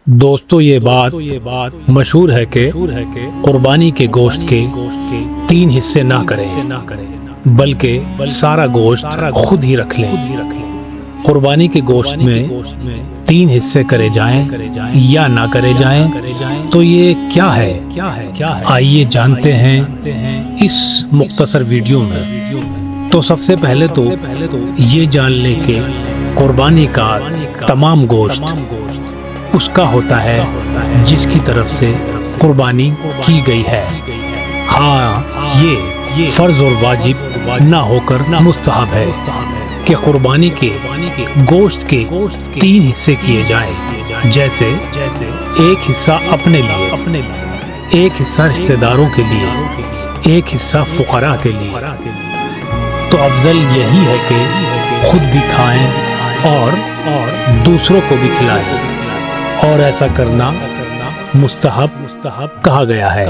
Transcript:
دوستو یہ بات مشہور ہے کہ قربانی کے گوشت کے 3 حصے نہ کریں بلکہ سارا گوشت خود ہی رکھ لیں۔ قربانی کے گوشت میں 3 حصے کرے جائیں یا نہ کرے جائیں تو یہ کیا ہے؟ آئیے جانتے ہیں اس مختصر ویڈیو میں۔ تو سب سے پہلے تو یہ جان لیں کہ قربانی کا تمام گوشت اس کا ہوتا ہے جس کی طرف سے قربانی کی گئی ہے۔ ہاں، یہ فرض اور واجب نہ ہو کر مستحب ہے کہ قربانی کے گوشت کے 3 حصے کیے جائیں، جیسے ایک حصہ اپنے لیے، ایک حصہ رشتہ داروں کے لیے، ایک حصہ فقراء کے لیے۔ تو افضل یہی ہے کہ خود بھی کھائیں اور دوسروں کو بھی کھلائیں، اور ایسا کرنا مستحب کہا گیا ہے۔